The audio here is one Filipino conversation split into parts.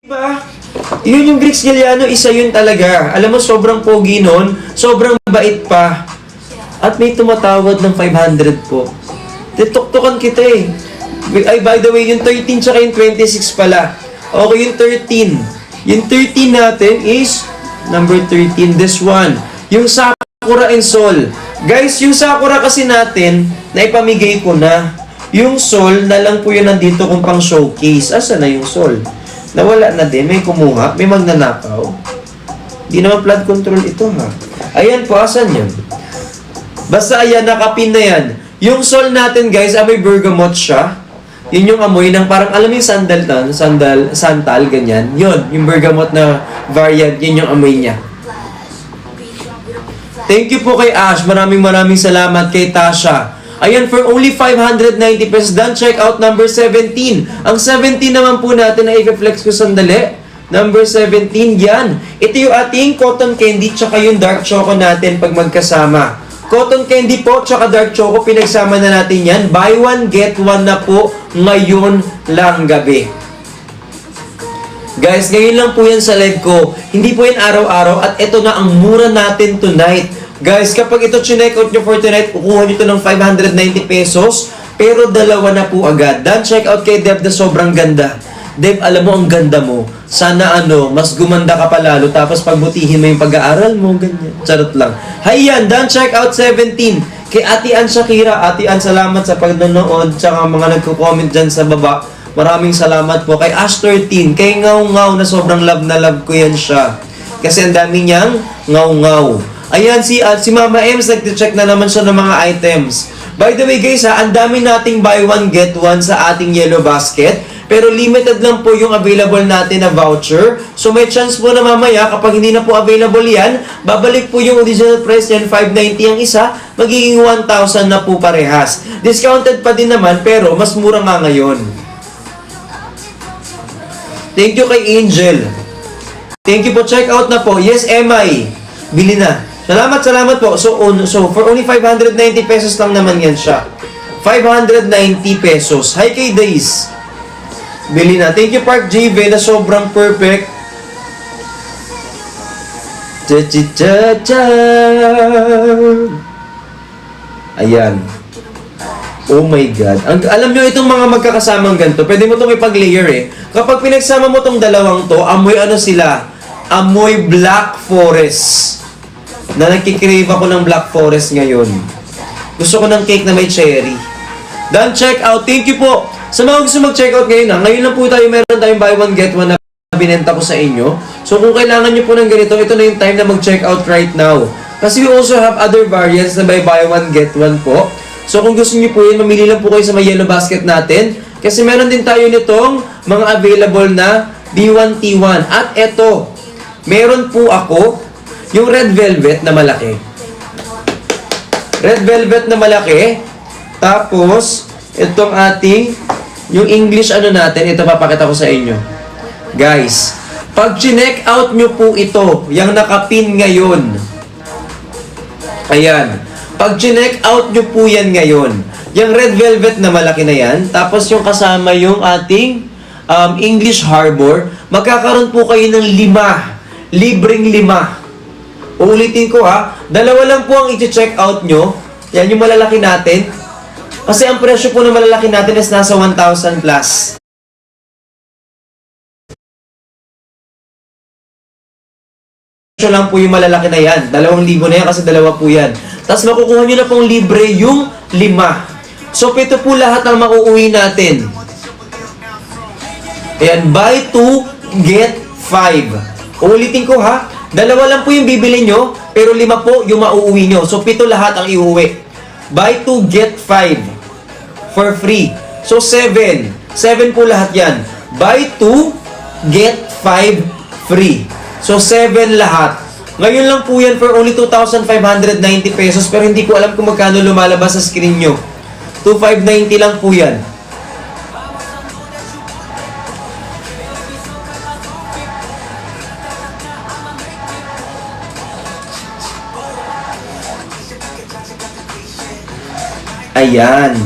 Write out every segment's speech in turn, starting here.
Diba? Yun yung Bricks Galiano, isa yun talaga. Alam mo, sobrang pogi nun, sobrang bait pa. At may tumatawad ng 500 po. Tituktukan kita eh. Ay, by the way, yung 13 tsaka yung 26 pala. Okay, yung 13. Yung 13 natin is number 13, this one. Yung Sakura and Sol. Guys, yung Sakura kasi natin, naipamigay ko na. Yung Sol, na lang po yun nandito kung pang showcase. Asa na yung Sol? Nawala na din, may kumuha, may magnanakaw. Di naman flood control ito ha. Ayan po, asan yun? Basta ayan, nakapin na yan. Yung Sol natin guys, amoy bergamot siya. Yun yung amoy ng parang, alam mo yung santal, ganyan. Yun, yung bergamot na variant, yun yung amoy niya. Thank you po kay Ash, maraming salamat kay Tasha. Ayan, for only 590 pesos done. Check out number 17. Ang 17 naman po natin na i-flex ko sandali. Number 17, yan. Ito yung ating cotton candy tsaka yung dark choco natin pag magkasama. Cotton candy po tsaka dark choco, pinagsama na natin yan. Buy one, get one na po ngayon lang gabi. Guys, ngayon lang po yan sa live ko. Hindi po yan araw-araw at ito na ang mura natin tonight. Guys, kapag ito chinek out nyo for tonight, kukuha nyo ito ng 590 pesos. Pero dalawa na po agad. Dan, check out kay Deb na sobrang ganda. Deb, alam mo ang ganda mo. Sana mas gumanda ka pa lalo. Tapos pagbutihin mo yung pag-aaral mo, ganyan. Charot lang. Hay yan, Dan, check out 17. Kay Ate Ann Shakira. Ate Ann, salamat sa pagnonood. Tsaka mga nagko-comment dyan sa baba. Maraming salamat po. Kay Ash 13. Kay Ngaw Ngaw na sobrang love na love ko yan siya. Kasi ang dami niyang Ngaw Ngaw. Ayan, si Mama Ems, nag-check na naman siya ng mga items. By the way guys ang dami nating buy one get one sa ating yellow basket. Pero limited lang po yung available natin na voucher. So may chance po na mamaya, kapag hindi na po available yan, babalik po yung original price yan, 590 ang isa, magiging 1,000 na po parehas. Discounted pa din naman, pero mas mura nga ngayon. Thank you kay Angel. Thank you po, check out na po. Yes, MI. Bili na. Salamat po. So for only 590 pesos lang naman yan siya. 590 pesos. Hi kay Days. Bili na. Thank you Park JV na sobrang perfect. Ayan. Oh my God. Alam nyo itong mga magkakasamang ganito, pwede mo itong ipag-layer eh. Kapag pinagsama mo itong dalawang to, amoy ano sila? Amoy Black Forest. Na nagkikrave ako ng Black Forest ngayon. Gusto ko ng cake na may cherry. Dan, check out. Thank you po. Sa mga gusto mag-check out ngayon ngayon lang po tayo, meron tayong buy one get one na binenta ko sa inyo. So kung kailangan nyo po ng ganito, ito na yung time na mag-check out right now. Kasi we also have other variants na buy one get one po. So kung gusto nyo po yun, mamili lang po kayo sa may yellow basket natin. Kasi meron din tayo nitong mga available na B1T1. At eto, meron po ako yung red velvet na malaki. Red velvet na malaki. Tapos, itong ating, yung English natin, ito papakita ko sa inyo. Guys, pag chinek out nyo po ito, yung nakapin ngayon. Ayan. Pag chinek out nyo po yan ngayon, yung red velvet na malaki na yan, tapos yung kasama yung ating English Harbor, magkakaroon po kayo ng 5. Libreng 5. Uulitin ko ha, dalawa lang po ang i-check out nyo. Yan yung malalaki natin. Kasi ang presyo po ng malalaki natin is nasa 1,000 plus. Presyo lang po yung malalaki na yan. 2,000 na yan kasi dalawa po yan. Tapos makukuha nyo na pong libre yung 5. So ito po lahat ang mauuwi natin. Ayan, buy 2, get 5. Uulitin ko ha, dalawa lang po yung bibili nyo, pero 5 po yung mauuwi nyo. So 7 lahat ang iuwi. Buy 2, get 5. For free. So 7. 7 po lahat yan. Buy 2, get 5 free. So 7 lahat. Ngayon lang po yan for only 2,590 pesos, pero hindi ko alam kung magkano lumalabas sa screen nyo. 2,590 lang po yan. Ayan.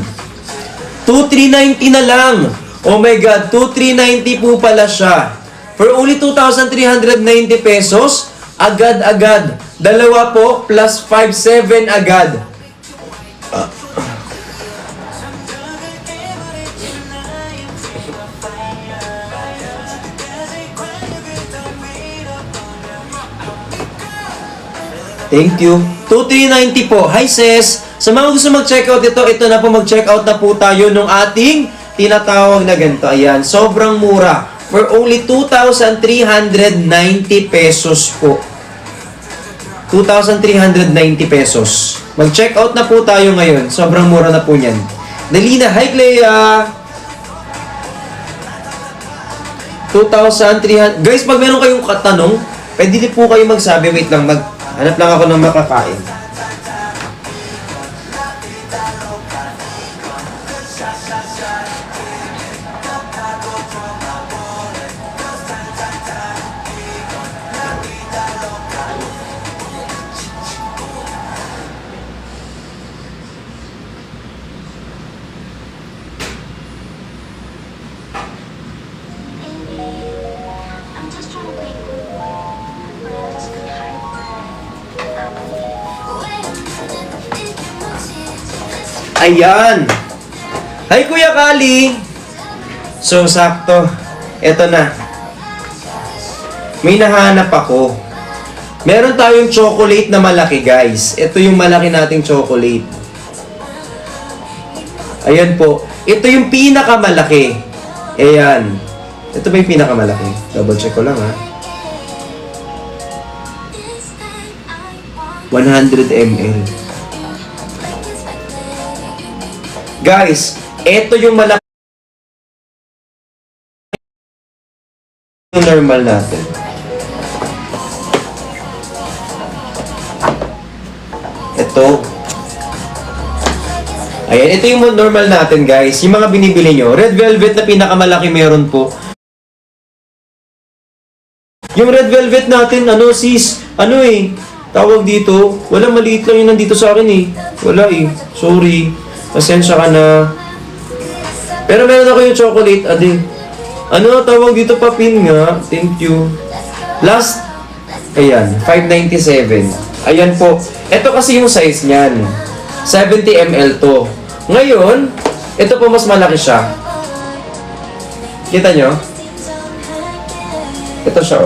2,390 na lang. Oh my God, 2,390 po pala siya. For only 2,390 pesos, agad-agad. Dalawa po, plus 5,700 agad. Thank you. 2,390 po. Hi, sis. Sa mga gusto mag-checkout ito na po, mag-checkout na po tayo nung ating tinatawag na ganito. Ayan, sobrang mura. For only 2,390 pesos po. 2,390 pesos. Mag-checkout na po tayo ngayon. Sobrang mura na po niyan. Dalina, hi Clea! 2,300. Guys, pag meron kayong katanong, pwede din po kayo magsabi. Wait lang, hanap lang ako ng makakain. I'm just trying to play cool, but I just couldn't hide that. Ayan! Hi, Kuya Kali! So, sakto. Eto na. May nahanap ako. Meron tayong chocolate na malaki, guys. Ito yung malaki nating chocolate. Ayan po. Ito yung pinakamalaki. Ayan. Ito ba yung pinakamalaki? Double check ko lang, ha. 100 ml. Guys, ito yung malaki. Yung normal natin. Ito. Ayan, ito yung normal natin, guys. Yung mga binibili nyo. Red velvet na pinakamalaki meron po. Yung red velvet natin, sis, tawag dito, wala, maliit lang yun nandito sa akin Wala sorry. Pasensya ka na. Pero meron ako yung chocolate, tawag dito, papin nga. Thank you. Last, ayan, 597. Ayan po. Ito kasi yung size niyan. 70 ml to. Ngayon, ito po mas malaki siya. Kita nyo? Ito siya,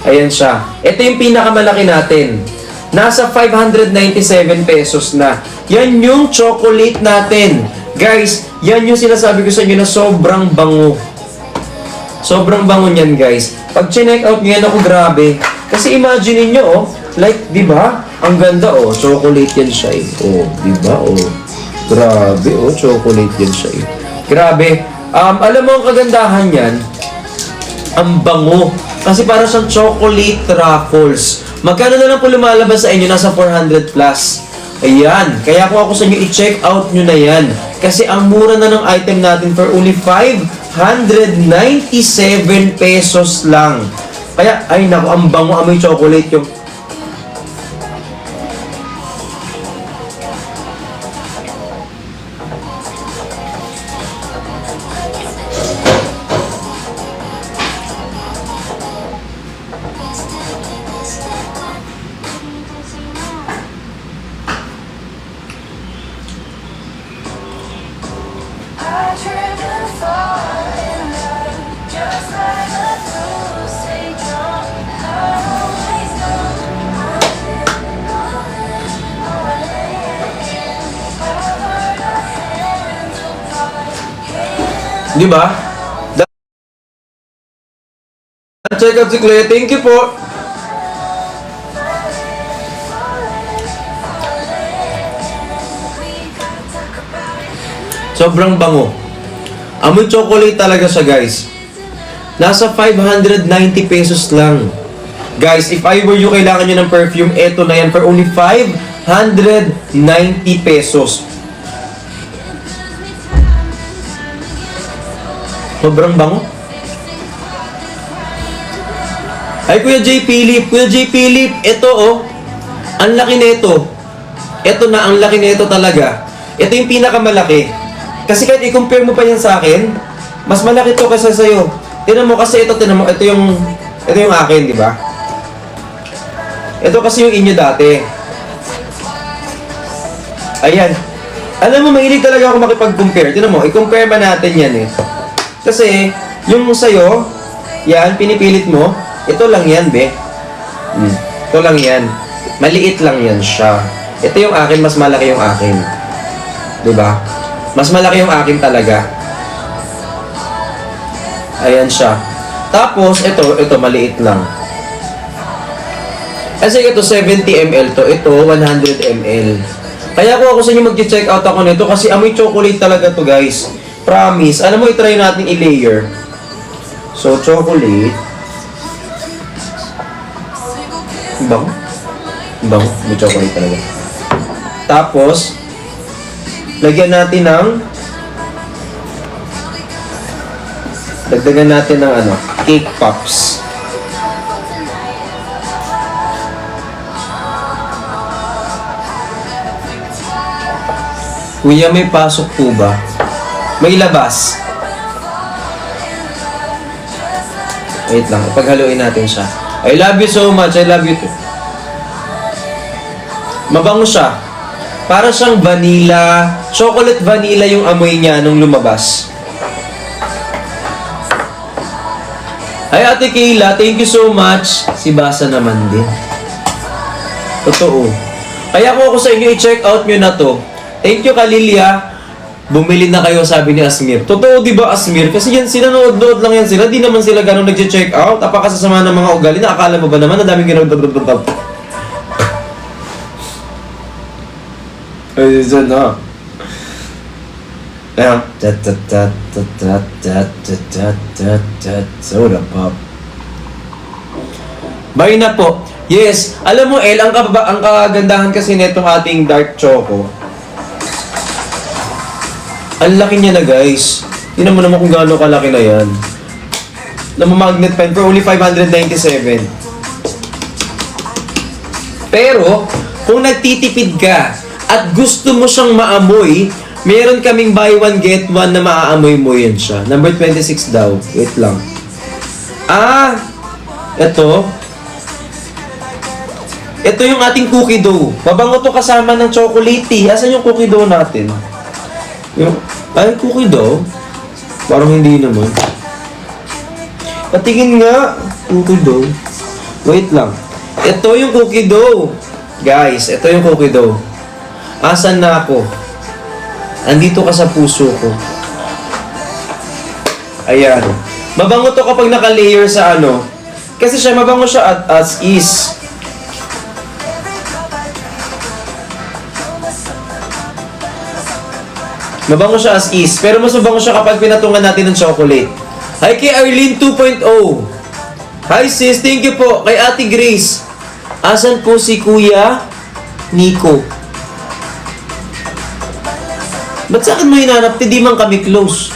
Ayan siya. Ito yung pinakamalaki natin. Nasa 597 pesos na. Yan yung chocolate natin. Guys, yan yung sinasabi ko sa inyo na sobrang bango. Sobrang bango niyan, guys. Pag check out nyo yan ako, grabe. Kasi imagine niyo, like, di ba? Ang ganda, chocolate yan siya, di ba, Grabe, chocolate yan siya, Grabe. Alam mo ang kagandahan yan? Ang bango. Kasi para siyang chocolate truffles. Magkano na lang po lumalabas sa inyo? Nasa 400 plus. Ayan. Kaya kung ako sa inyo, i-check out nyo na yan. Kasi ang mura na ng item natin for only 597 pesos lang. Kaya, ay naku, ang bango, amoy chocolate yung... I tripped and fall in love, just like a fool, stay drunk. I always know I'm living on it, I've heard our hands apart. Di ba? Check out si Clay. Thank you po. Sobrang bango. Amoy chocolate talaga siya, guys. Nasa 590 pesos lang. Guys, if I were you, kailangan nyo ng perfume, eto na yan for only 590 pesos. Sobrang bango. Ay, Kuya J. Philip. Kuya J. Philip, ito ang laki nito. Ito na, ang laki nito talaga. Ito yung pinakamalaki. Kasi kahit i-compare mo pa yan sa akin, mas malaki to kaysa sa'yo. Tinan mo kasi ito, ito yung akin, di ba? Ito kasi yung inyo dati. Ayan. Alam mo, mahilig talaga ako makipag-compare. Tinan mo, i-compare ba natin yan eh. Kasi, yung sa'yo, yan, pinipilit mo, ito lang yan, be. Ito lang yan. Maliit lang yan siya. Ito yung akin, mas malaki yung akin. Diba? Mas malaki yung akin talaga. Ayan siya. Tapos, ito maliit lang. Kasi ito 70 ml to, ito 100 ml. Kaya kung ako sa inyo mag-check out ako nito kasi amoy chocolate talaga to, guys. Promise. Alam mo, itry natin i-layer. So, chocolate. Bang? Bang? May chocolate talaga. Tapos, lagyan natin ng dagdagan natin ng cake pops. Kuya, may pasok po ba? May labas. Wait lang, ipaghaluin natin siya. I love you so much, I love you too. Mabango siya. Para siyang vanilla, chocolate vanilla yung amoy niya nung lumabas. Ay, Ate Kayla, thank you so much. Si Basa naman din. Totoo. Kaya kung ako sa inyo, i-check out nyo na to. Thank you, Kalilia. Bumili na kayo, sabi ni Asmir. Totoo, di ba, Asmir? Kasi yan, sinanood-nood lang yan sila. Di naman sila ganun nag-check out. Apakasasama ng mga ugali na akala mo ba naman na daming ginagawa. Ay, isa na. Ayan. Soda pop. Bye na po. Yes. Alam mo, El, ang kagandahan kasi netong ating dark choco. Ang laki niya na, guys. Tingnan mo naman kung gaano kalaki na yan. Na magnet pen for only 597. Pero, kung nagtitipid ka at gusto mo siyang maamoy, meron kaming buy one get one na maaamoy mo yan siya. Number 26 daw. Wait lang. Ito. Ito yung ating cookie dough. Mabango to kasama ng chocolate. Asan yung cookie dough natin? Cookie dough? Parang hindi naman. Patingin nga. Cookie dough. Wait lang. Ito yung cookie dough. Guys, ito yung cookie dough. Asan na ako? Andito ka sa puso ko. Ayan. Mabango to kapag naka-layer sa Kasi siya, mabango siya as is. Mabango siya as is. Pero mas mabango siya kapag pinatungan natin ng chocolate. Hi kay Arlene 2.0. Hi sis, thank you po. Kay Ate Grace. Asan po si Kuya Nico? Ba't sa akin mo hinanap? Di man kami close.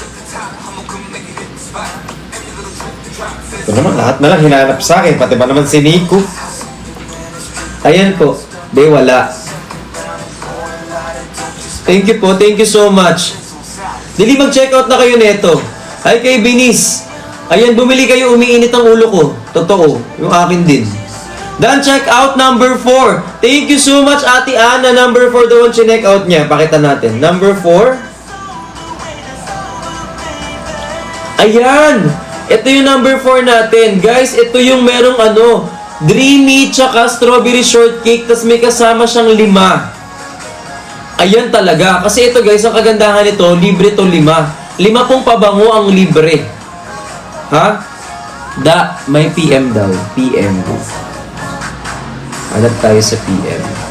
Ito naman, lahat na lang hinanap sa akin. Pati ba naman si Nico? Ayan po. Di, wala. Thank you po. Thank you so much. Dili, mag-check out na kayo neto. Hi kay Binis. Ayan, bumili kayo. Umiinit ang ulo ko. Totoo. Yung akin din. Dan, check out number 4. Thank you so much, Ate Ana. Number 4 the one chinek out niya. Pakita natin. Number 4. Ayan. Ito yung number 4 natin. Guys, ito yung merong dreamy tsaka strawberry shortcake. Tas may kasama siyang 5. Ayan talaga. Kasi ito, guys, ang kagandahan nito, libre to 5. 5 pong pabango ang libre. Ha? May PM daw. PM. Hanap tayo sa PM. PM.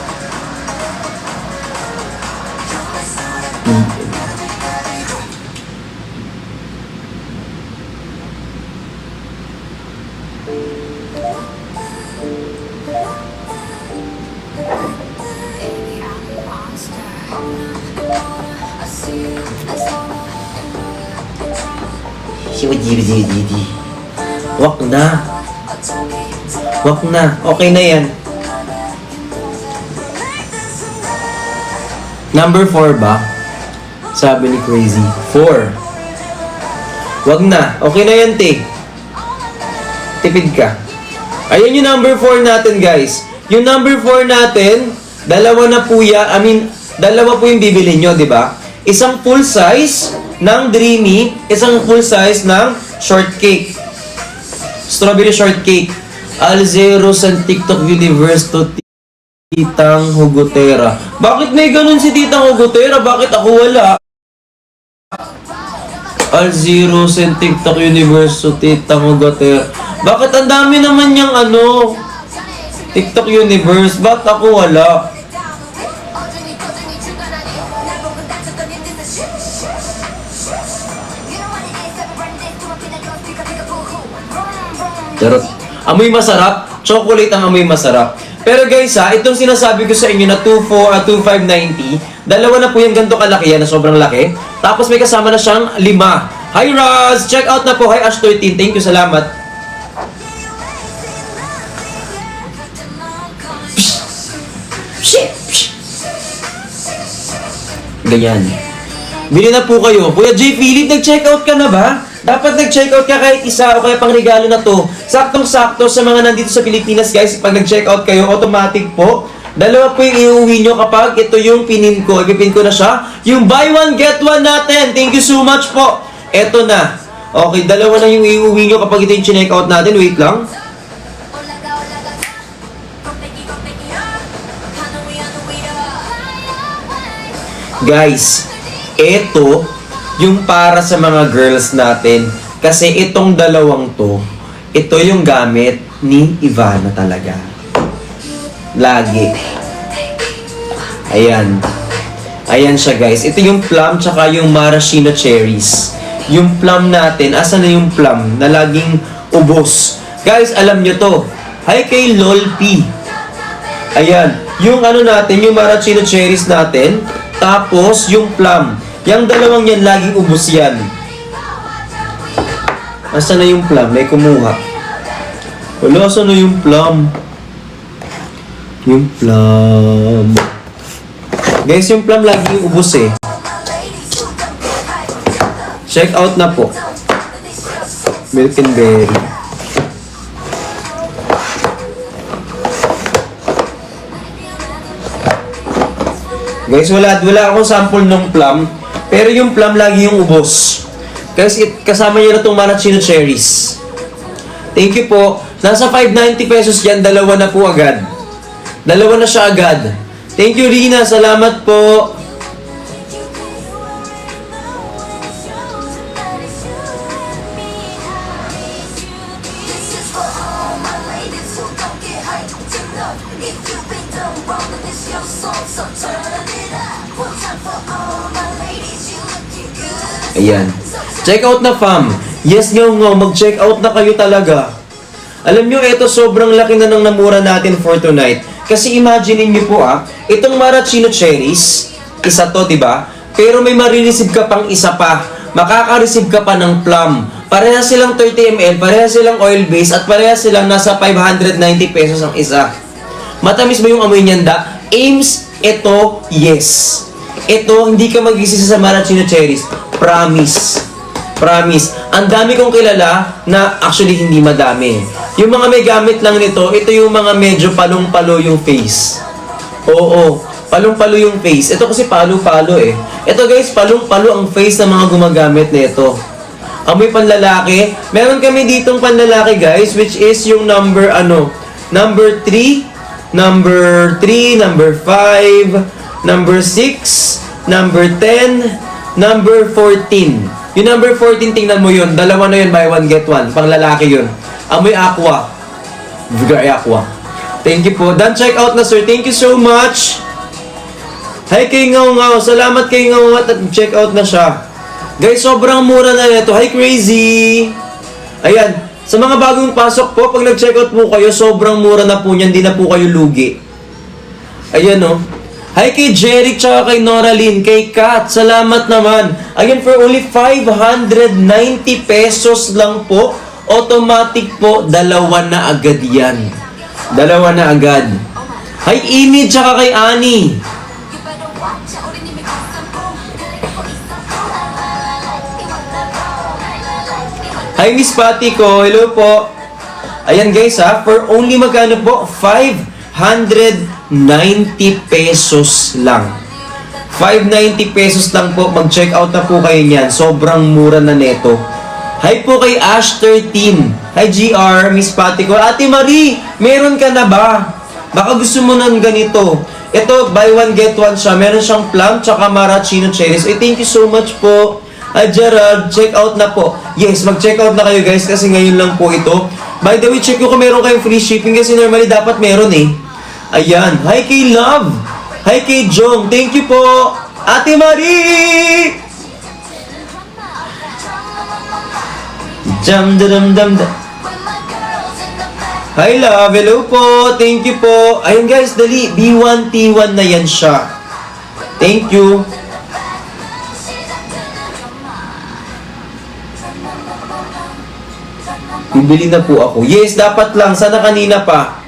Wak na. Wak na. Okay na yan. Number 4 ba? Sabi ni Crazy. 4. Wag na. Okay na yan, te. Tipid ka. Ayan yung number 4 natin, guys. Yung number 4 natin, dalawa na po dalawa po yung bibili nyo, di ba? Isang full size ng Dreamy, isang full size ng shortcake. Strawberry shortcake. Alzero sa TikTok universe to Titang Hugotera. Bakit may ganun si Titang Hugotera? Bakit ako wala? Alzero sa TikTok universe to Titang Hugotera. Bakit ang dami naman niyang TikTok universe? Bakit ako wala? Charot. Amoy masarap. Chocolate ang amoy masarap. Pero guys itong sinasabi ko sa inyo na 2590, dalawa na po yung ganito kalaki yan na sobrang laki. Tapos may kasama na siyang 5. Hi Raz! Check out na po. Hi Ash13. Thank you, salamat. Ganyan. Bili na po kayo. Kuya J. Philip, nag-check out ka na ba? Dapat nag-check out ka kahit isa o kaya pang regalo na to. Saktong-sakto sa mga nandito sa Pilipinas, guys. Pag nag-check out kayo, automatic po. Dalawa po yung iuwi nyo kapag ito yung pinin ko. Ipipin ko na siya. Yung buy one, get one natin. Thank you so much po. Ito na. Okay, dalawa na yung iuwi nyo kapag ito yung check out natin. Wait lang. Guys, ito yung para sa mga girls natin. Kasi itong dalawang to, ito yung gamit ni Ivana talaga. Lagi. Ayan. Ayan siya, guys. Ito yung plum tsaka yung maraschino cherries. Yung plum natin, asan na yung plum na laging ubos? Guys, alam nyo to. Hi kay LOLP. Ayan. Yung natin, yung maraschino cherries natin. Tapos, yung plum. Yung dalawang yan, laging ubos yan. Asan na yung plum? May kumuha. Wala, asan na yung plum? Yung plum. Guys, yung plum laging ubos eh. Check out na po. Milk and berry. Guys, wala akong sample ng plum. Pero yung plum lagi yung ubos. Kasi kasama niya na itong maraschino cherries. Thank you po. Nasa 590 pesos yan. Dalawa na po agad. Dalawa na siya agad. Thank you, Rina. Salamat po. Ayan. Check out na, fam. Yes, nga, mag-check out na kayo talaga. Alam nyo, ito sobrang laki na ng namura natin for tonight. Kasi imagine niyo po itong maraschino cherries, isa to, diba? Pero may marireceive ka pang isa pa. Makaka-receive ka pa ng plum. Parehas silang 30 ml, parehas silang oil-based, at parehas silang nasa 590 pesos ang isa. Matamis ba yung amoy niyan, da? Ames, ito, yes. Ito, hindi ka mag-isisa sa maraschino cherries. Promise. Promise. Ang dami kong kilala na actually hindi madami. Yung mga may gamit lang nito, ito yung mga medyo palong-palo yung face. Oo, palong-palo yung face. Ito kasi palo-palo eh. Ito guys, palong-palo ang face ng mga gumagamit nito. Amoy panlalaki. Meron kami ditong panlalaki guys, which is yung number 3, number 3, number 5, number 6, number 10, number 14. Yung number 14, tingnan mo yun. Dalawa na yun, buy one, get one. Pang lalaki yun. Amoy aqua. Vigor aqua. Thank you po. Done check out na, sir. Thank you so much. Hi kay Ngaw. Salamat kay Ngaw at check out na siya. Guys, sobrang mura na nito. Hi, Crazy. Ayan. Sa mga bagong pasok po, pag nag-check out po kayo, sobrang mura na po niyan. Hindi na po kayo lugi. Ayan, oh. Hi kay Jeric, tsaka kay Noraline, kay Kat, salamat naman. Again, for only 590 pesos lang po, automatic po, dalawa na agad yan. Dalawa na agad. Hi Amy, tsaka kay Annie. Hi Miss Patty ko, hello po. Ayan guys ha, for only magkano po? 590 pesos lang. 590 pesos lang po, mag-check out na po kayo niyan. Sobrang mura na neto. Hi po kay Ash13. Hi GR, Miss Patty ko. Ate Marie, meron ka na ba? Baka gusto mo ng ganito. Ito, buy one get one siya. Meron siyang plum, tsaka maraschino cherries. Thank you so much po. Hi Gerald, check out na po. Yes, mag-check out na kayo guys kasi ngayon lang po ito. By the way, check ko kung meron kayong free shipping kasi normally dapat meron eh. Ayan. Hi kay Love. Hi kay Jong. Thank you po. Ate Marie! Jam dam dam dam. Hi Love. Hello po. Thank you po. Ayun guys, dali. B1T1 na yan siya. Thank you. Bibili na po ako. Yes, dapat lang. Sana kanina pa.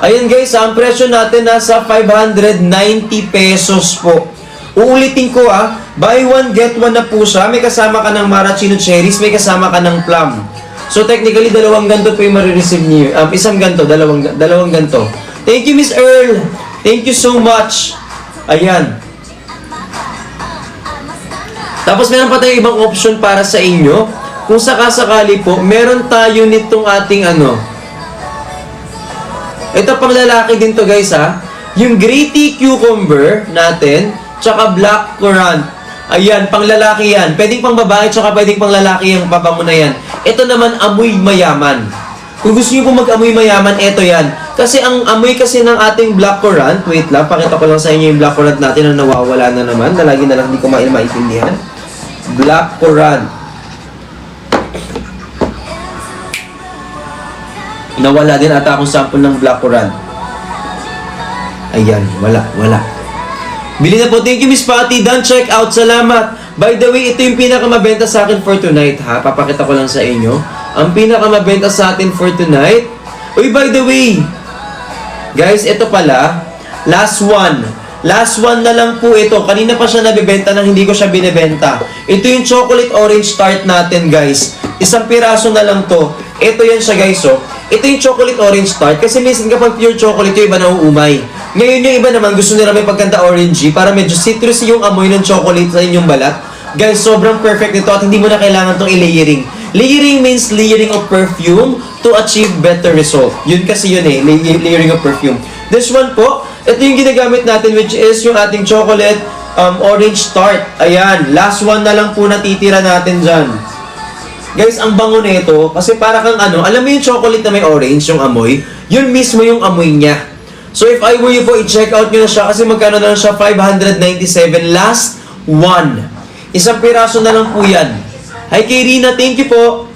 Ayan guys, ang presyo natin nasa 590 pesos po. Uulitin ko buy one get one na po siya. May kasama ka ng maraschino cherries, may kasama ka ng plum. So technically, dalawang ganto po yung marireceive niyo. Isang ganto, dalawang ganto. Thank you Miss Earl. Thank you so much. Ayan. Tapos meron pa tayong ibang option para sa inyo. Kung sakasakali po, meron tayo nitong ating ito pang lalaki din to guys yung grey tea cucumber natin, tsaka black currant. Ayan, pang lalaki yan. Pwedeng pang babae, tsaka pwedeng pang lalaki yung pabango na yan. Ito naman, amoy mayaman. Kung gusto niyo po mag-amoy mayaman, ito yan. Kasi ang amoy kasi ng ating black currant, wait lang, pakita ko lang sa inyo yung black currant natin na nawawala na naman, na lagi na lang hindi ko maintindihan. Black currant. Nawala din ata akong sample ng black currant. Ayan, wala. Bili na po. Thank you, Miss Patty. Done check out. Salamat. By the way, ito yung pinakamabenta sa akin for tonight, Papakita ko lang sa inyo. Ang pinakamabenta sa atin for tonight. Uy, by the way, guys, ito pala, last one. Last one na lang po ito. Kanina pa siya nabibenta nang hindi ko siya binibenta. Ito yung chocolate orange tart natin, guys. Isang piraso na lang to. Ito yan siya, guys, Ito yung chocolate orange tart. Kasi minsan kapag pure chocolate, yung iba na uumay. Ngayon yung iba naman, gusto nila may pagkanta orangey para medyo citrusy yung amoy ng chocolate sa inyong balat. Guys, sobrang perfect nito at hindi mo na kailangan tong i-layering. Layering means layering of perfume to achieve better result. Yun kasi yun layering of perfume. This one po, ito yung ginagamit natin which is yung ating chocolate orange tart. Ayan, last one na lang po natitira natin dyan. Guys, ang bango nito kasi para kang alam mo yung chocolate na may orange, yung amoy, yun mismo yung amoy niya. So if I were you po, i-check out nyo na siya kasi magkano na lang siya, 597, last one. Isang piraso na lang po yan. Hi kay Rina, thank you po.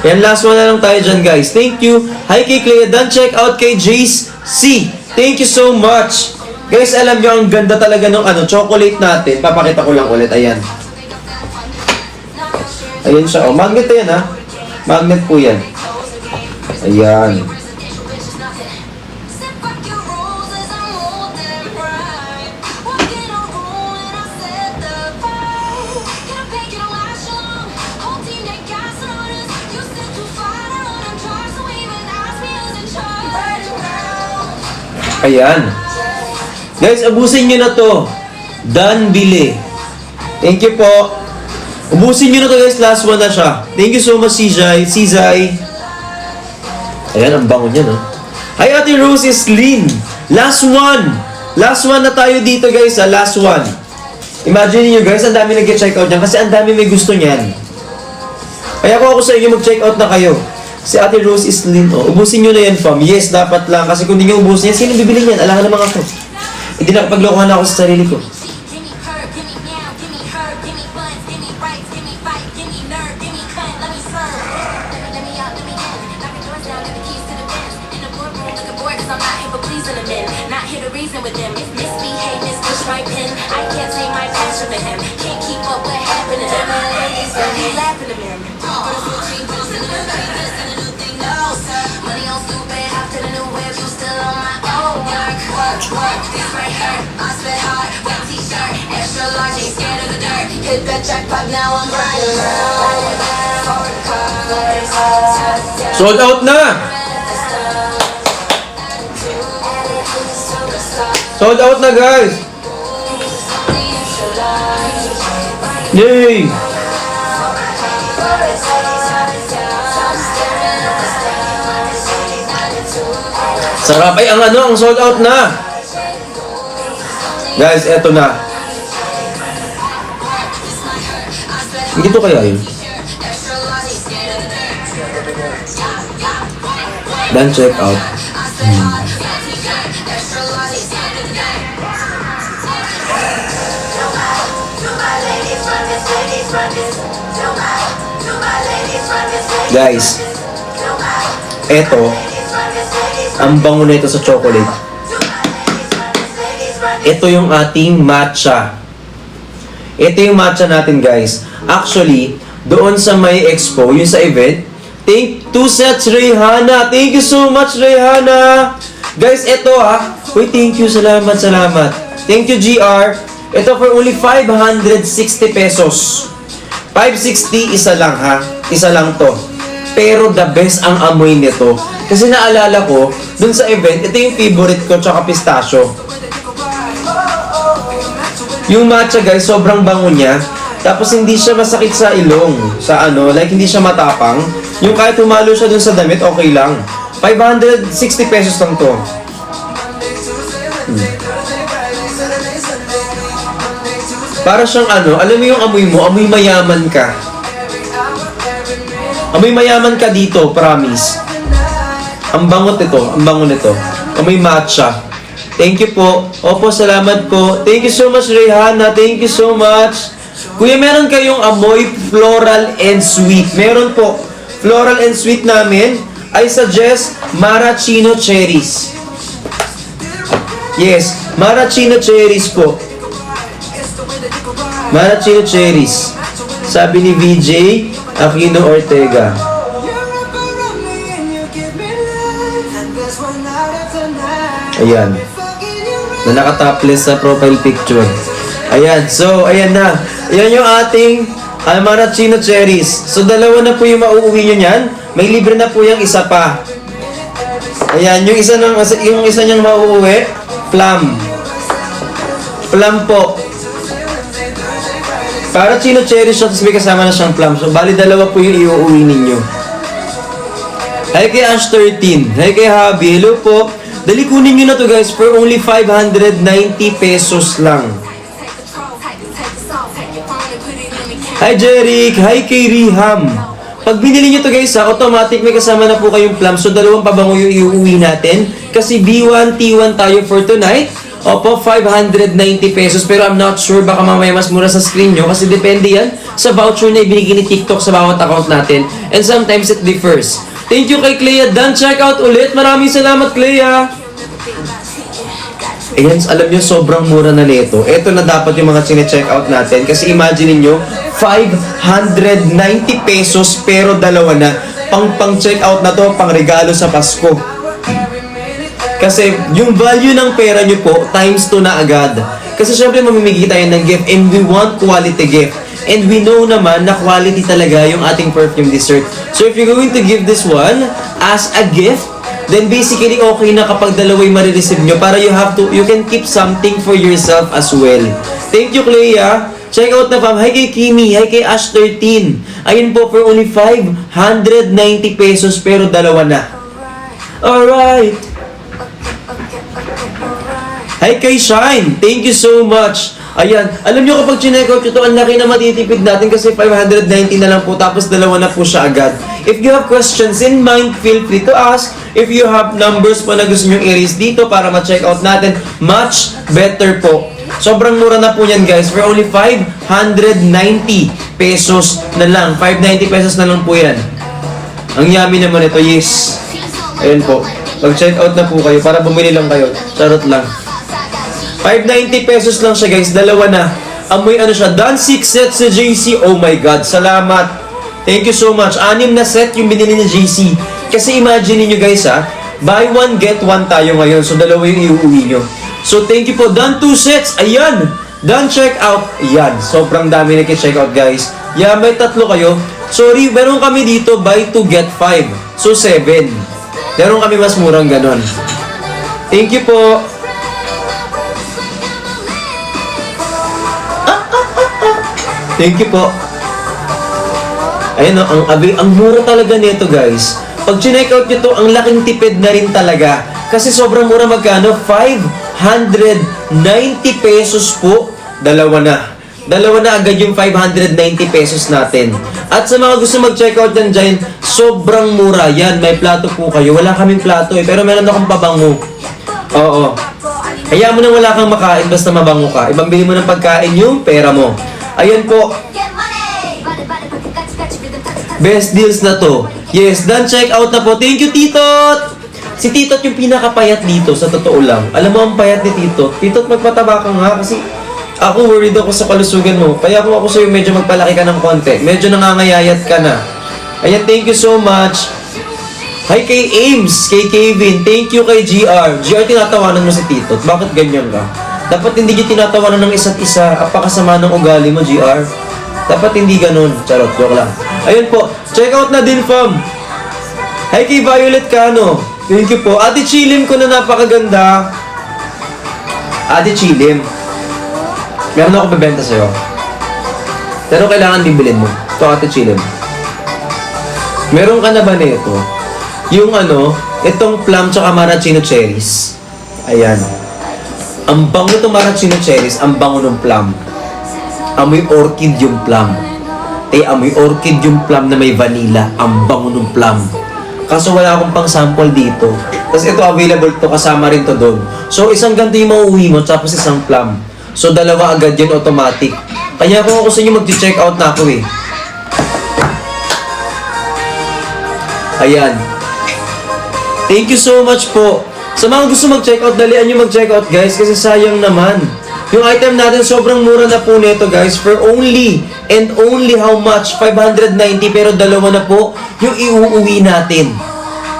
Yan, last one na lang tayo dyan guys. Thank you. Hi kay Clea, done check out kay Jace C. Thank you so much. Guys, alam nyo, ang ganda talaga ng chocolate natin. Papakita ko lang ulit, ayan. Ayan siya. Magnet yan Magnet po yan. Ayan. Ayan. Guys, abusin nyo na to. Done bili. Thank you po. Ubusin nyo na to guys, last one na siya. Thank you so much, Sizay. Ayan, ang bango niya, Hi, Ate Rose is Lynn. Last one. Last one na tayo dito guys, last one. Imagine niyo guys, ang dami nag-check out niyan kasi ang dami may gusto niyan. Kaya ako sa inyo mag-check out na kayo. Si Ate Rose is Lynn, ubusin nyo na yan, fam. Yes, dapat lang. Kasi kung hindi nyo ubusin yan, sino bibili yan? Alangan naman ako. Hindi nakapaglokohan ako sa sarili ko. Hit that jackpot, now I'm riding around. Sold out na! Sold out na, guys! Yay! Sarap. Ay, ang sold out na! Guys, eto na. Hindi to kaya yun? Dan check out. Guys, eto, ang bango na ito sa chocolate. Ito yung ating matcha. Ito yung matcha natin, guys. Actually, doon sa may expo, yung sa event, thank 2 sets, Rayhana. Thank you so much, Rayhana. Guys, ito ha. Uy, thank you. Salamat, salamat. Thank you, GR. Ito for only 560 pesos. 560, isa lang ha. Isa lang to. Pero the best ang amoy nito. Kasi naalala ko, dun sa event, ito yung favorite ko, tsaka pistachio. Yung matcha, guys, sobrang bango niya. Tapos hindi siya masakit sa ilong. Sa like hindi siya matapang. Yung kahit humalo siya dun sa damit, okay lang. 560 pesos lang to. Para siyang alam mo yung amoy mo, amoy mayaman ka. Amoy mayaman ka dito, promise. Ang bango nito. Amoy matcha. Thank you po. Opo, salamat po. Thank you so much, Rayhana. Thank you so much. Kuya, meron kayong amoy floral and sweet. Meron po. Floral and sweet namin. I suggest maraschino cherries. Yes, maraschino cherries po. Maraschino cherries. Sabi ni VJ Aquino Ortega. Ayan. Na naka-topless sa profile picture. Ayan. So, ayan na. Ayan yung ating maraschino cherries. So, dalawa na po yung mauuwi nyo niyan. May libre na po yung isa pa. Ayan. Yung isa niyang mauuwi, plum. Plum po. Maraschino cherries siya, tapos may kasama na siyang plum. So, bali dalawa po yung iuuwi ninyo. Hi kay Ash 13. Hi kay Habi. Hello po. Dali kunin nyo na to, guys, for only 590 pesos lang. Hi Jeric. Hi kay Riham. Pag binili nyo to, guys, automatic may kasama na po kayong plum. So, dalawang pabango yung iuuwi natin. Kasi B1, T1 tayo for tonight. Opo, 590 pesos. Pero I'm not sure, baka mamaya mas mura sa screen nyo. Kasi depende yan sa voucher na ibinigay ni TikTok sa bawat account natin. And sometimes it differs. Thank you kay Clea. Done checkout ulit. Maraming salamat, Clea. Ayan, alam nyo, sobrang mura na nito. Ito na dapat yung mga chine-checkout natin. Kasi imagine niyo 590 pesos pero dalawa na. Pang-checkout na to, pang regalo sa Pasko. Kasi yung value ng pera nyo po, times 2 na agad. Kasi syempre mamimigay tayo ng gift and we want quality gift. And we know naman na quality talaga yung ating perfume dessert. So if you're going to give this one as a gift, then basically okay na kapag dalawa yung marireceive nyo para you can keep something for yourself as well. Thank you, Clea. Check out na fam. Hi kay Kimi. Hi kay Ash 13. Ayun po for only 590 pesos pero dalawa na. Alright. Hi kay Shine. Thank you so much. Ayan. Alam nyo kapag chinek-out ito, ang laki na matitipid natin kasi 590 na lang po tapos dalawa na po siya agad. If you have questions in mind, feel free to ask. If you have numbers po na gusto nyo i-raise dito para ma-check out natin, much better po. Sobrang mura na po yan, guys. For only 590 pesos na lang. 590 pesos na lang po yan. Ang yummy naman ito, yes. Ayan po. Pag-check out na po kayo para bumili lang kayo. Charot lang. 590 pesos lang siya, guys. Dalawa na. Amoy siya. Done 6 sets sa JC. Oh my God. Salamat. Thank you so much. 6 na set yung binili ni JC. Kasi imagine niyo guys buy one, get one tayo ngayon. So, dalawa yung iuwi nyo. So, thank you po. Done 2 sets. Ayan. Done check out. Ayan. Sobrang dami na check out, guys. Yeah, may 3 kayo. Sorry, meron kami dito buy 2 get 5. So 7. Meron kami mas murang ganon. Thank you po. Thank you po. Ayun o, ang mura talaga nito guys. Pag check out nyo to, ang laking tipid na rin talaga. Kasi sobrang mura, magkano? 590 pesos po. Dalawa na agad yung 590 pesos natin. At sa mga gusto mag-check out dyan, sobrang mura. Yan, may plato po kayo. Wala kaming plato pero meron akong pabango. Oo. Kaya mo nang wala kang makain, basta mabango ka. Ibambili mo ng pagkain yung pera mo. Ayan po. Best deals na to. Yes, done check out na po. Thank you, Titot! Si Titot yung pinakapayat dito, sa totoo lang. Alam mo ang payat ni Titot? Titot, magpataba ka nga kasi ako worried ako sa kalusugan mo. Kaya kung ako sa'yo, medyo magpalaki ka ng konti. Medyo nangangayayat ka na. Ayan, thank you so much. Hi kay Ames, kay Kevin. Thank you kay GR. GR, tinatawanan mo si Titot. Bakit ganyan ka? Dapat hindi niyo tinatawanan ng isa't isa. Apakasama ng ugali mo, GR. Dapat hindi ganun. Charot, joke lang. Ayun po, check out na din, fam. Hi kay Violet Cano. Thank you po. Ate Chilim ko na napakaganda. Ate Chilim. Meron ako bebenta sa'yo. Pero kailangan bibilin mo. Ito, Ate Chilim. Meron ka na ba nito? Yung itong plum tsaka maraschino cherries. Ayan. Ang bango itong maraschino cherries, ang bango ng plum. Amoy orchid yung plum. Amoy orchid yung plum na may vanilla. Ang bango ng plum. Kaso wala akong pang sample dito. Tapos ito available to, kasama rin to doon. So isang ganito yung mauuwi mo, tapos isang plum. So dalawa agad yun, automatic. Kaya kung ako sa inyo mag-check out na ako eh. Ayan. Thank you so much po. Sa mga gusto mag-check out, dalian nyo mag-check out guys, kasi sayang naman. Yung item natin sobrang mura na po nito guys, for only and only how much? 590, pero dalawa na po yung iuuwi natin.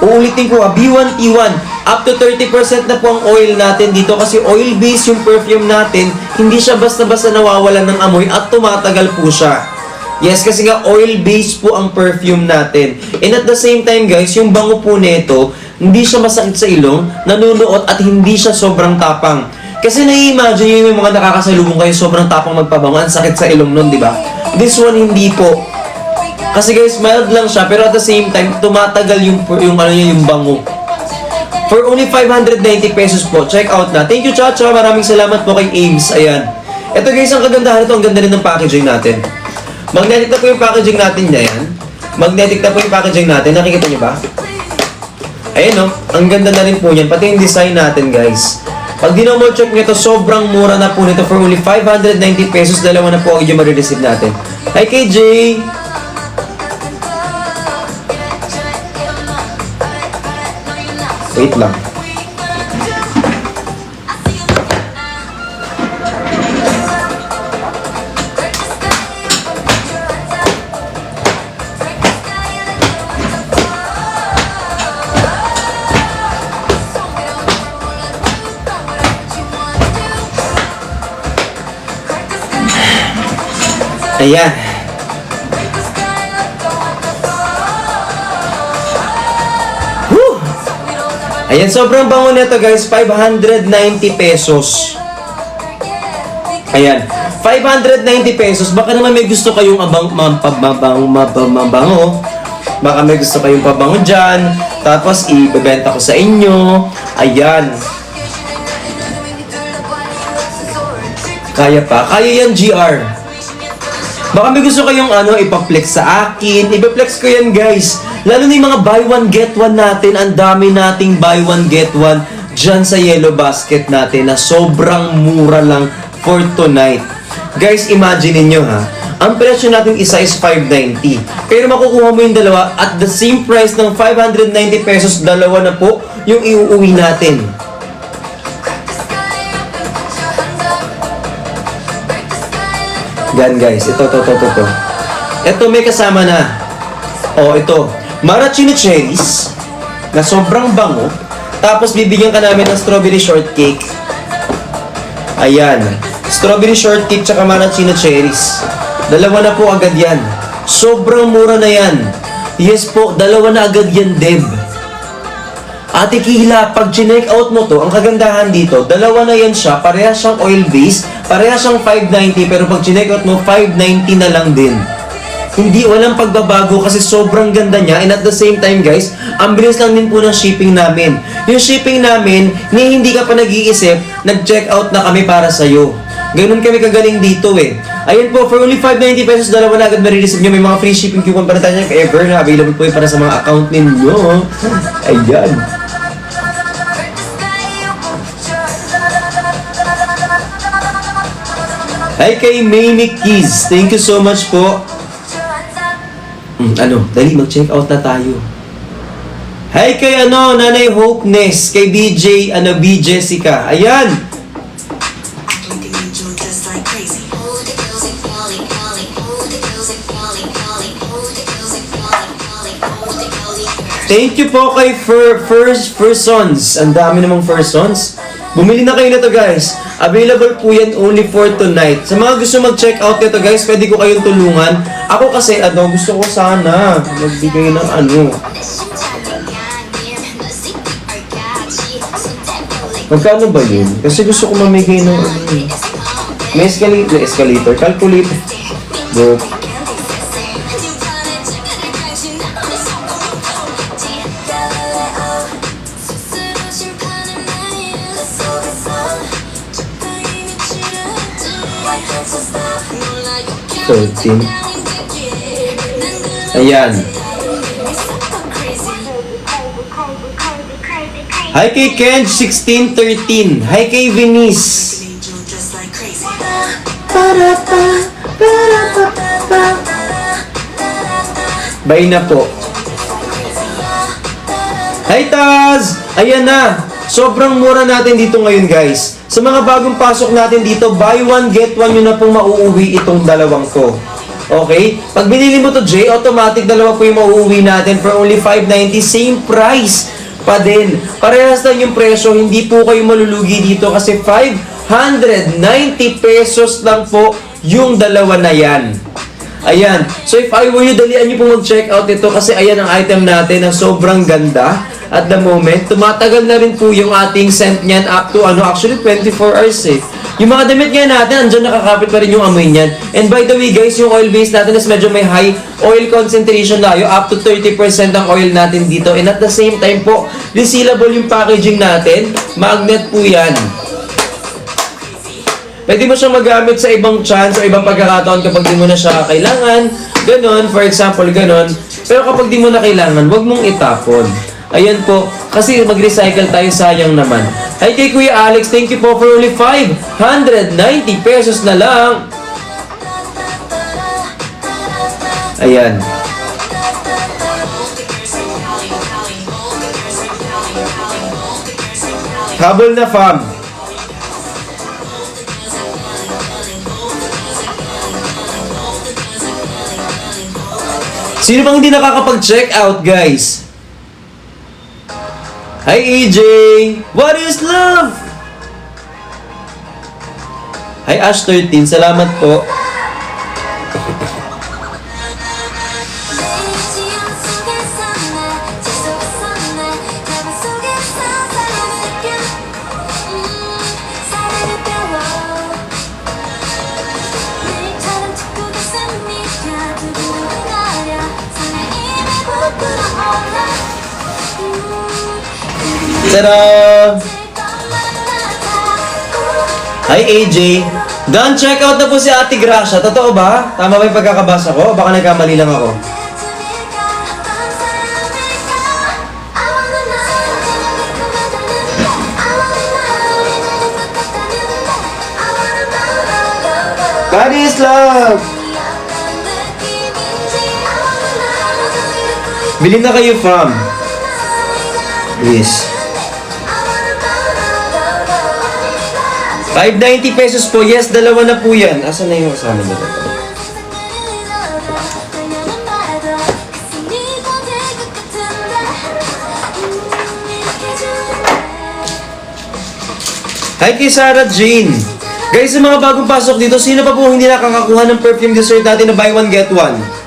Uulitin ko, B1, T1, up to 30% na po ang oil natin dito kasi oil-based yung perfume natin, hindi siya basta-basta nawawalan ng amoy at tumatagal po siya. Yes, kasi nga oil-based po ang perfume natin. And at the same time guys, yung bango po nito, hindi siya masakit sa ilong, nanunuot at hindi siya sobrang tapang. Kasi nai-imagine yung mga nakakasalubong kayo sobrang tapang magpabango, ang sakit sa ilong nun, di ba? This one hindi po. Kasi guys, mild lang siya, pero at the same time, tumatagal yung bango. For only 590 pesos po, check out na. Thank you, Chacha. Maraming salamat po kay Ames. Ayan. Ito guys, ang kagandahan nito, ang ganda rin ng packaging natin. Magnetic na po yung packaging natin niya yan. Magnetic na po yung packaging natin. Nakikita niyo ba? Ayan o, ang ganda na rin po yan. Pati yung design natin guys. Pag dinomol check nyo ito, sobrang mura na po nito. For only 590 pesos, dalawa na po yung marireceive natin. Hi KJ! Wait lang. Ayan. Woo! Ayan, sobrang bango nito guys, 590 pesos. Ayan, 590 pesos. Baka naman may gusto kayong mabango. Baka may gusto kayong pabango dyan. Tapos ibebenta ko sa inyo. Ayan. Kaya pa? Kaya yan, GR. Baka may gusto kayong ipaplex sa akin. Ipaplex ko yan guys. Lalo na yung mga buy one get one natin. Ang dami nating buy one get one dyan sa yellow basket natin na sobrang mura lang for tonight. Guys, imagine niyo ha. Ang presyo natin isa is 590. Pero makukuha mo yung dalawa at the same price ng 590 pesos, dalawa na po yung iuuwi natin. Yan guys, ito. Ito may kasama na. Ito. Maraschino cherries na sobrang bango. Tapos bibigyan ka namin ng strawberry shortcake. Ayan. Strawberry shortcake tsaka maraschino cherries. Dalawa na po agad yan. Sobrang mura na yan. Yes po, dalawa na agad yan, Deb. Ate Kihla, pag chinek out mo to, ang kagandahan dito, dalawa na yan siya, parehas siyang oil base, parehas siyang 590, pero pag chinek out mo, 590 na lang din. Hindi, walang pagbabago kasi sobrang ganda niya, and at the same time guys, ang bilis lang din po ng shipping namin. Yung shipping namin, ni hindi ka pa nag-iisip, nag-check out na kami para sa'yo. Ganun kami kagaling dito eh. Ayun po, for only 590 pesos, dalawa na agad marireceive nyo. May mga free shipping coupon para tayo niya ever na available po yun para sa mga account ninyo. Ayan. Hi kay Mamie Keys. Thank you so much po. Dali, mag-check out na tayo. Hi kay Nanay Hopeness, kay BJ, B. Jessica. Ayan. Thank you po kay Fursons. Ang dami namang Fursons. Bumili na kayo nito guys. Available po yan only for tonight. Sa mga gusto mag-check out nito guys, pwede ko kayong tulungan. Ako kasi gusto ko sana magbigay ng Magkano ba yun? Kasi gusto ko mamigay ng may escalator. Calculator. Bro. Ayan. Hi kay Ken 1613. Hi kay Venice. Bye na po. Hi Taz! Ayan na. Sobrang mura natin dito ngayon guys. Sa mga bagong pasok natin dito, buy one get one yun na pong mauuwi itong dalawang to. Okay? Pag binili mo to Jay, automatic dalawa po yung mauuwi natin for only 590. Same price pa din. Parehas lang yung presyo. Hindi po kayo malulugi dito kasi 590 pesos lang po yung dalawa na yan. Ayan. So if I were you, dalian nyo po mag-check out ito kasi ayan ang item natin na sobrang ganda. At the moment, tumatagal na rin po yung ating scent niyan up to actually 24 hours eh. Yung mga damit nga natin, andyan nakakapit pa rin yung amoy niyan. And by the way guys, yung oil base natin is medyo may high oil concentration tayo. Up to 30% ang oil natin dito. And at the same time po, resealable yung packaging natin. Magnet po yan. Pwede mo siyang magamit sa ibang chance o ibang pagkakataon kapag di mo na siya kailangan. Ganon, for example, ganon. Pero kapag di mo na kailangan, wag mong itapon. Ayan po, kasi mag-recycle tayo, sayang naman. Hi kay Kuya Alex, thank you po for only 590 pesos na lang. Ayan. Habol na fam. Sino bang hindi nakakapag-check out, guys? Hi AJ! What is love? Hi Ash 13, salamat po. Tada! Hi AJ! Done, check out na po si Ate Gracia. Totoo ba? Tama ba yung pagkakabasa ko? Baka nagkamali lang ako. God is love! Bili na kayo from. Yes. 590 pesos po. Yes, dalawa na po yan. Asan na yung kasama nila? Hi kay Sarah Jane. Guys, sa mga bagong pasok dito, sino pa po hindi nakakakuha ng perfume dessert natin na buy one get one?